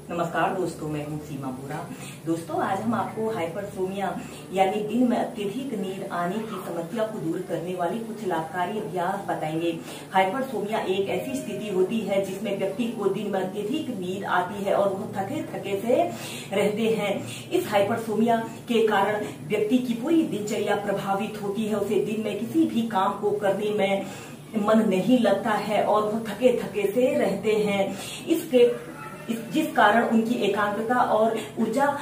नमस्कार दोस्तों, मैं हूँ सीमा बोरा। दोस्तों, आज हम आपको हाइपरसोमिया यानी दिन में अत्यधिक नींद आने की समस्या को दूर करने वाली कुछ लाभकारी अभ्यास बताएंगे। हाइपरसोमिया एक ऐसी स्थिति होती है जिसमें व्यक्ति को दिन में अत्यधिक नींद आती है और वो थके थके से रहते हैं। इस हाइपरसोमिया के कारण व्यक्ति की पूरी दिनचर्या प्रभावित होती है। उसे दिन में किसी भी काम को करने में मन नहीं लगता है और वो थके थके से रहते हैं। जिस कारण उनकी एकाग्रता और ऊर्जा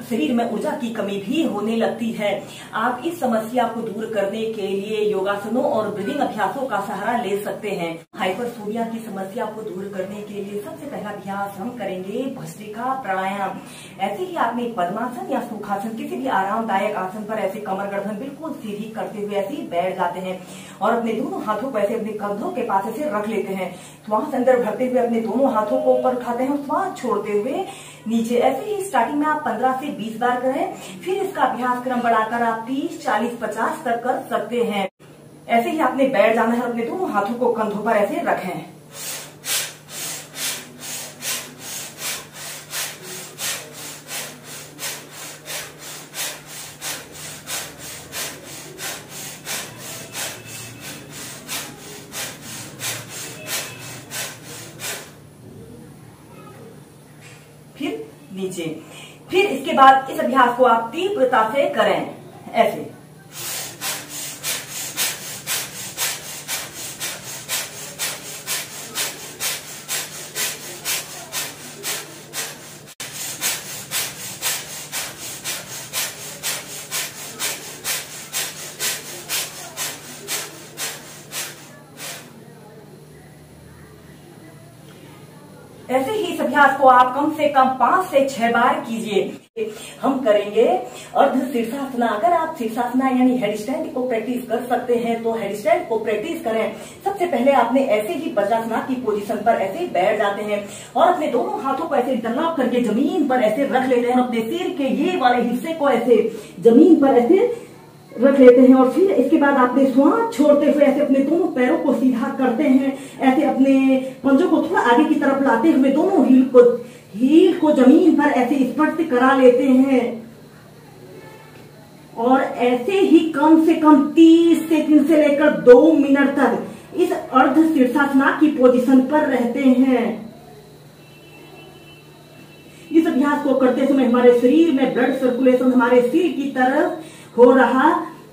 शरीर में ऊर्जा की कमी भी होने लगती है। आप इस समस्या को दूर करने के लिए योगासनों और ब्रीदिंग अभ्यासों का सहारा ले सकते हैं। हाइपरसोमिया की समस्या को दूर करने के लिए सबसे पहला अभ्यास हम करेंगे भस्त्रिका प्राणायाम। ऐसे ही आपने पद्मासन या सुखासन किसी भी आरामदायक आसन पर ऐसे कमर गर्दन बिल्कुल सीधी करते हुए ऐसे ही बैठ जाते हैं और अपने दोनों हाथों को ऐसे अपने कंधों के पास ऐसे रख लेते हैं। श्वास अंदर भरते हुए अपने दोनों हाथों को ऊपर उठाते हैं और श्वास छोड़ते हुए नीचे। ऐसे ही स्टार्टिंग में आप 15 से 20 बार करें, फिर इसका अभ्यास क्रम बढ़ाकर आप 30, 40, 50 तक कर सकते हैं। ऐसे ही आपने बैठ जाना है, अपने दोनों हाथों को कंधों पर ऐसे रखें। फिर नीचे। फिर इसके बाद इस अभ्यास को आप तीव्रता से करें, ऐसे। ऐसे ही इस अभ्यास को आप कम से कम 5 से 6 बार कीजिए। हम करेंगे अर्ध शीर्षासना। अगर आप शीर्षासना यानी हेडस्टैंड को प्रैक्टिस कर सकते हैं तो हेडस्टैंड को प्रैक्टिस करें। सबसे पहले आपने ऐसे ही वज्रासना की पोजीशन पर ऐसे बैठ जाते हैं और अपने दोनों हाथों को ऐसे डंडा करके जमीन पर ऐसे रख लेते हैं। अपने सिर के ये वाले हिस्से को ऐसे जमीन पर ऐसे रख लेते हैं और फिर इसके बाद आपने श्वास छोड़ते हुए ऐसे अपने दोनों पैरों को सीधा करते हैं। ऐसे अपने पंजों को थोड़ा आगे की तरफ लाते हुए दोनों हील को जमीन पर ऐसे स्पर्श करा लेते हैं और ऐसे ही कम से कम 30 सेकंड से लेकर 2 मिनट तक इस अर्ध शीर्षासना की पोजीशन पर रहते हैं। इस अभ्यास को करते समय हमारे शरीर में ब्लड सर्कुलेशन हमारे सिर की तरफ हो रहा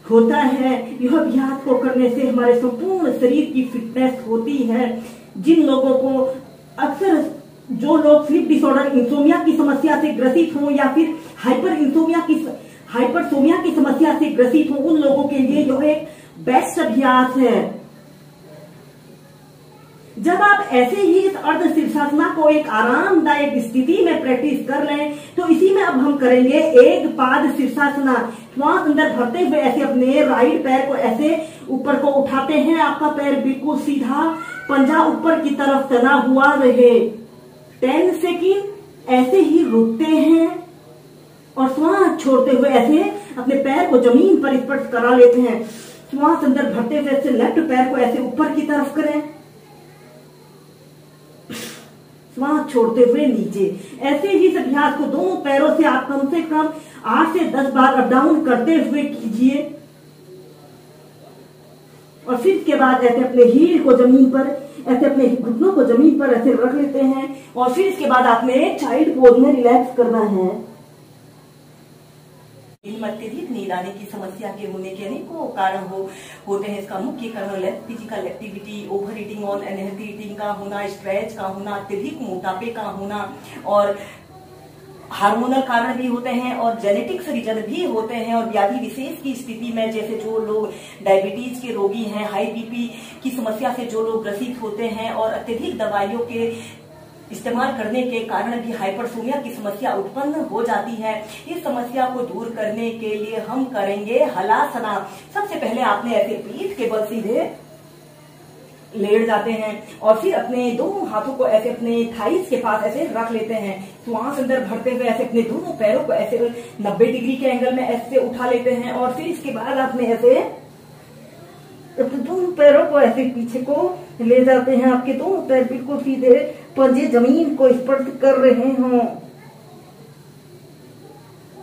होता है। यह अभ्यास को करने से हमारे संपूर्ण शरीर की फिटनेस होती है। जिन लोगों को अक्सर जो लोग स्लीप डिसऑर्डर इंसोमिया की समस्या से ग्रसित हो या फिर हाइपरसोमिया की समस्या से ग्रसित हो, उन लोगों के लिए यह एक बेस्ट अभ्यास है। जब आप ऐसे ही इस अर्ध शीर्षासना को एक आरामदायक स्थिति में प्रैक्टिस कर लें तो इसी में अब हम करेंगे एक पाद शीर्षासना। श्वास अंदर भरते हुए ऐसे अपने राइट पैर को ऐसे ऊपर को उठाते हैं। आपका पैर बिल्कुल सीधा, पंजा ऊपर की तरफ तना हुआ रहे। 10 सेकंड ऐसे ही रुकते हैं और श्वास छोड़ते हुए ऐसे अपने पैर को जमीन पर स्पर्श करा लेते हैं। श्वास अंदर भरते हुए ऐसे लेफ्ट पैर को ऐसे ऊपर की तरफ करें, श्वास छोड़ते हुए नीचे। ऐसे ही इस अभ्यास को दोनों पैरों से आप कम से कम 8 से 10 बार अप डाउन करते हुए कीजिए और फिर इसके बाद ऐसे अपने हील को जमीन पर ऐसे अपने घुटनों को जमीन पर ऐसे रख लेते हैं और फिर इसके बाद आपने चाइल्ड पोज में रिलैक्स करना है। अत्यधिक नींद आने की समस्या के होने के अनेकों कारण होते हैं। इसका मुख्य कारण फिजिकल एक्टिविटी, ओवर ईटिंग और अनहेल्थी ईटिंग का होना, स्ट्रेच का होना, अत्यधिक मोटापे का होना और हार्मोनल कारण भी होते हैं और जेनेटिक्स रीजन भी होते हैं। और व्याधि विशेष की स्थिति में जैसे जो लोग डायबिटीज के रोगी हैं, हाई बीपी की समस्या से जो लोग ग्रसित होते हैं और अत्यधिक दवाइयों के इस्तेमाल करने के कारण भी हाइपरसोमिया की समस्या उत्पन्न हो जाती है। इस समस्या को दूर करने के लिए हम करेंगे हलासना। सबसे पहले आपने ऐसे पीठ के बल सीधे लेट जाते हैं और फिर अपने दोनों हाथों को ऐसे अपने थाइस के पास ऐसे रख लेते हैं। श्वास अंदर भरते हुए ऐसे अपने दोनों पैरों को ऐसे 90 डिग्री के एंगल में ऐसे उठा लेते हैं और फिर इसके बाद आपने ऐसे अपने दोनों पैरों को ऐसे पीछे को ले जाते हैं। आपके दोनों पैर बिल्कुल सीधे पंजे जमीन को स्पर्श कर रहे हों।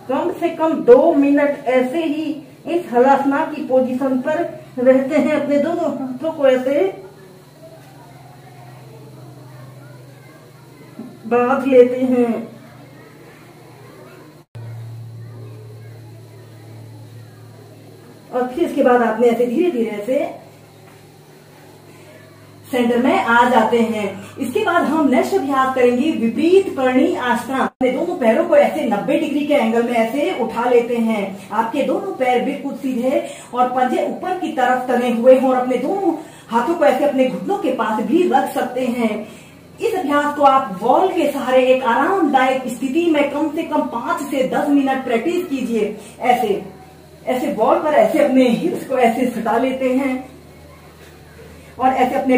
कम से कम 2 मिनट ऐसे ही इस हलासना की पोजीशन पर रहते हैं। अपने दोनों हाथों को ऐसे बांध लेते हैं और फिर इसके बाद आपने ऐसे धीरे धीरे ऐसे सेंटर में आ जाते हैं। इसके बाद हम नेक्स्ट अभ्यास करेंगे विपरीत करणी आसन। अपने दोनों पैरों को ऐसे 90 डिग्री के एंगल में ऐसे उठा लेते हैं। आपके दोनों पैर बिल्कुल सीधे और पंजे ऊपर की तरफ तने हुए हों और अपने दोनों हाथों को ऐसे अपने घुटनों के पास भी रख सकते हैं। इस अभ्यास को आप वॉल के सहारे एक आरामदायक स्थिति में कम से कम 5 से 10 मिनट प्रैक्टिस कीजिए। ऐसे ऐसे वॉल पर ऐसे अपने हिप्स को ऐसे सटा लेते हैं और ऐसे अपने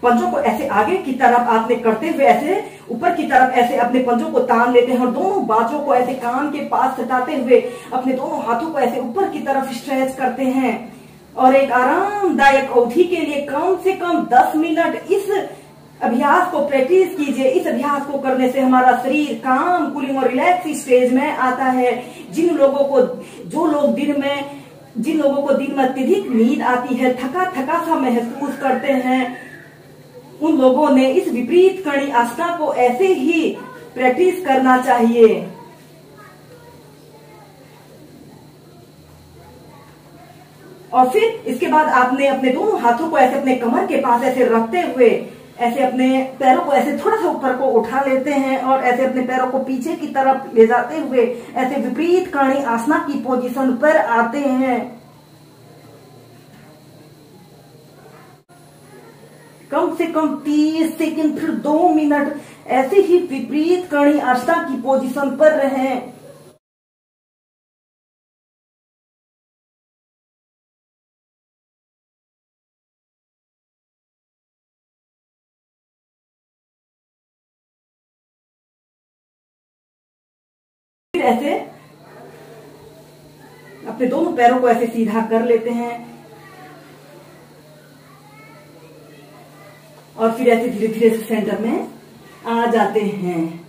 पंजों को ऐसे आगे की तरफ आपने करते हुए ऐसे ऊपर की तरफ ऐसे अपने पंजों को तान लेते हैं और दोनों बाजों को ऐसे कान के पास सटाते हुए अपने दोनों हाथों को ऐसे ऊपर की तरफ स्ट्रेच करते हैं और एक आरामदायक अवधि के लिए कम से कम 10 मिनट इस अभ्यास को प्रैक्टिस कीजिए। इस अभ्यास को करने से हमारा शरीर काम, कूलिंग और रिलैक्स स्टेज में आता है। जिन लोगों को दिन में अत्यधिक नींद आती है, थका सा महसूस करते हैं, उन लोगों ने इस विपरीत करणी आसना को ऐसे ही प्रैक्टिस करना चाहिए। और फिर इसके बाद आपने अपने दोनों हाथों को ऐसे अपने कमर के पास ऐसे रखते हुए ऐसे अपने पैरों को ऐसे थोड़ा सा ऊपर को उठा लेते हैं और ऐसे अपने पैरों को पीछे की तरफ ले जाते हुए ऐसे विपरीत करणी आसना की पोजीशन पर आते हैं। कम से कम 30 सेकंड फिर 2 मिनट ऐसे ही विपरीत करणी आसना की पोजीशन पर रहें। फिर ऐसे अपने दोनों पैरों को ऐसे सीधा कर लेते हैं और फिर ऐसे धीरे धीरे सेंटर में आ जाते हैं।